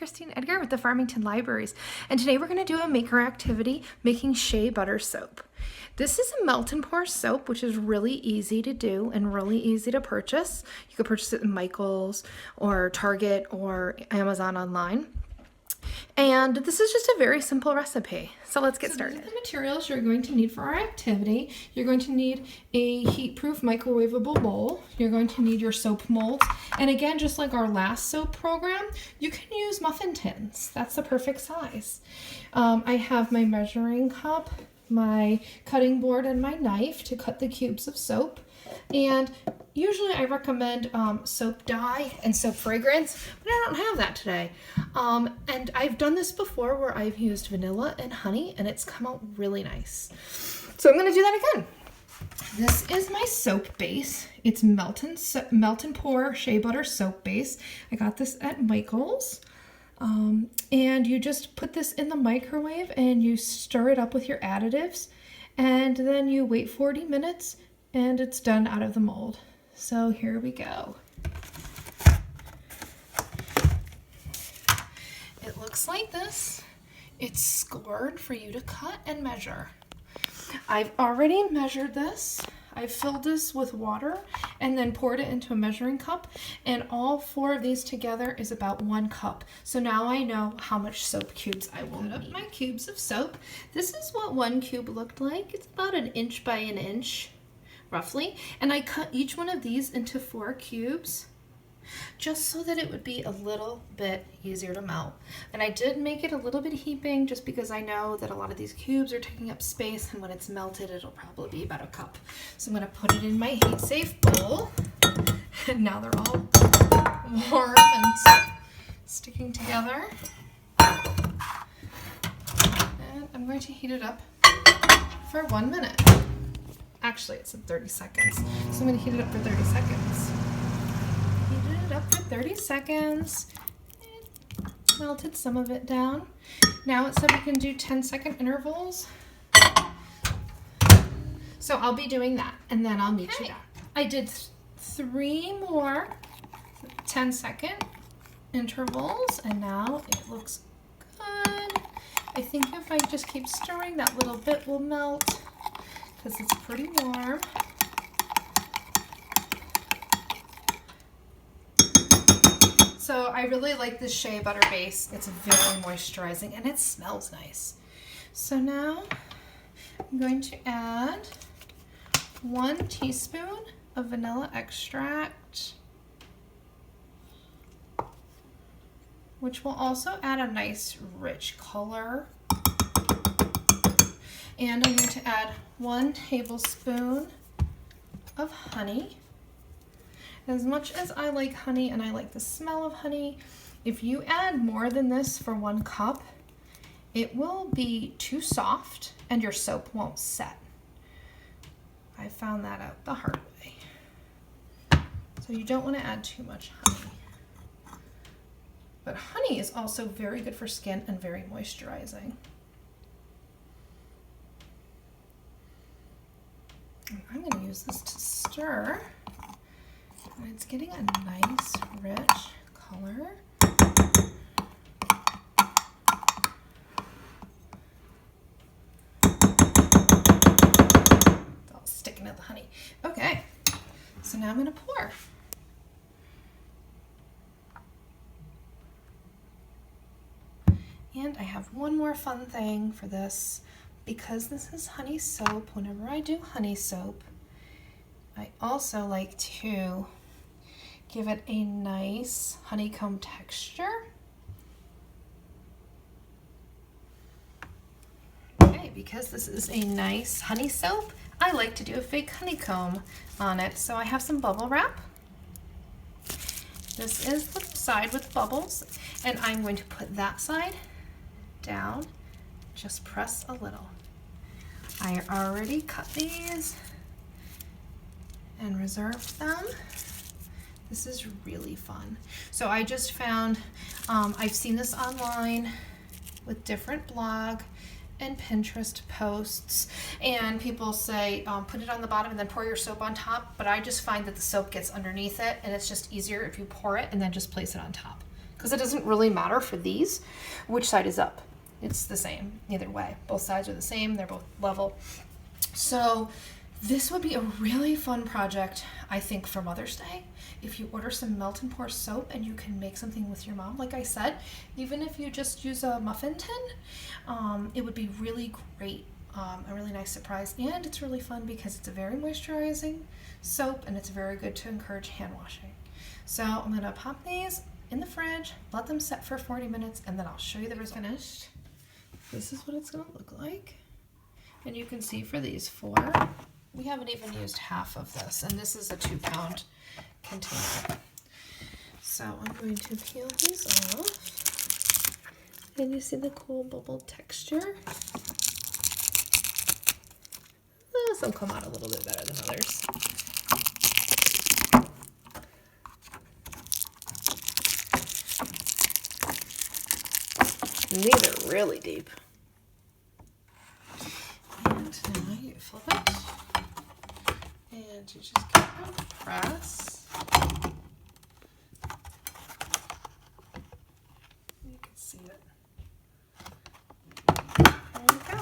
Christine Edgar with the Farmington Libraries, and today we're going to do a maker activity making shea butter soap. This is a melt and pour soap, which is really easy to do and really easy to purchase. You could purchase it in Michael's or Target or Amazon online. And this is just a very simple recipe. So let's get started. These are the materials you're going to need for our activity. You're going to need a heat-proof microwavable bowl. You're going to need your soap molds. And again, just like our last soap program, you can use muffin tins. That's the perfect size. I have my measuring cup, my cutting board, and my knife to cut the cubes of soap. And usually I recommend soap dye and soap fragrance, but I don't have that today. And I've done this before where I've used vanilla and honey, and it's come out really nice. So I'm going to do that again. This is my soap base. It's melt and pour shea butter soap base. I got this at Michael's. And you just put this in the microwave and you stir it up with your additives, and then you wait 40 minutes and it's done out of the mold. So here we go. It looks like this. It's scored for you to cut and measure. I've already measured this. I filled this with water and then poured it into a measuring cup, and all 4 of these together is about 1 cup. So now I know how much soap cubes I will need. My cubes of soap. This is what 1 cube looked like. It's about 1 inch by 1 inch, roughly. And I cut each one of these into 4 cubes just so that it would be a little bit easier to melt. And I did make it a little bit heaping just because I know that a lot of these cubes are taking up space, and when it's melted it'll probably be about 1 cup. So I'm going to put it in my heat safe bowl, and now they're all warm and sticking together. And I'm going to heat it up for 1 minute. Actually, it said 30 seconds. So I'm going to heat it up for 30 seconds. Heated it up for 30 seconds. Melted some of it down. Now it said we can do 10-second intervals. So I'll be doing that, and then I'll meet you down. I did 3 more 10-second intervals, and now it looks good. I think if I just keep stirring, that little bit will melt because it's pretty warm. So I really like this shea butter base. It's very moisturizing and it smells nice. So now I'm going to add 1 teaspoon of vanilla extract, which will also add a nice rich color. And I'm going to add 1 tablespoon of honey. As much as I like honey and I like the smell of honey, if you add more than this for 1 cup, it will be too soft and your soap won't set. I found that out the hard way. So you don't want to add too much honey. But honey is also very good for skin and very moisturizing. And I'm going to use this to stir. And it's getting a nice, rich color. It's all sticking to the honey. Okay, so now I'm going to pour. And I have one more fun thing for this. Because this is honey soap, whenever I do honey soap, I also like to give it a nice honeycomb texture. Okay, because this is a nice honey soap, I like to do a fake honeycomb on it. So I have some bubble wrap. This is the side with bubbles, and I'm going to put that side down. Just press a little. I already cut these and reserved them. This is really fun. So I just found, I've seen this online with different blog and Pinterest posts, and people say put it on the bottom and then pour your soap on top, but I just find that the soap gets underneath it and it's just easier if you pour it and then just place it on top. because it doesn't really matter for these which side is up. It's the same either way. Both sides are the same. They're both level. So this would be a really fun project, I think, for Mother's Day. If you order some melt and pour soap and you can make something with your mom, like I said, even if you just use a muffin tin, it would be really great, a really nice surprise. And it's really fun because it's a very moisturizing soap and it's very good to encourage hand washing. So I'm gonna pop these in the fridge, let them set for 40 minutes, and then I'll show you the result. Finished. This is what it's gonna look like. And you can see for these 4, we haven't even used half of this, and this is a 2-pound container. So I'm going to peel these off, and you see the cool bubble texture. Some come out a little bit better than others. And these are really deep. And now you flip it, and you just give it a press. You can see it. There you go.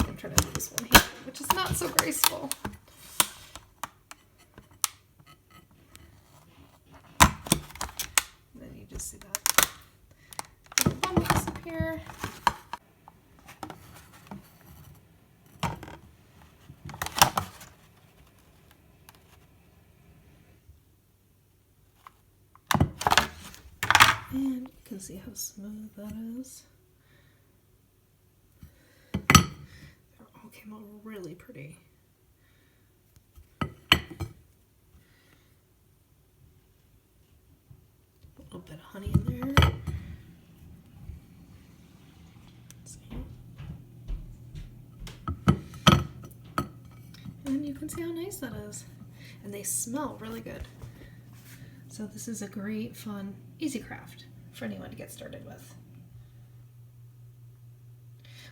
I'm trying to do this one here, which is not so graceful. And then you just see that. Bumps up here. And you can see how smooth that is. They all came out really pretty. A little bit of honey in there. See? And you can see how nice that is. And they smell really good. So this is a great, fun, easy craft for anyone to get started with.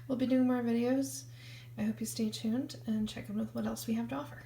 We'll be doing more videos. I hope you stay tuned and check out what else we have to offer.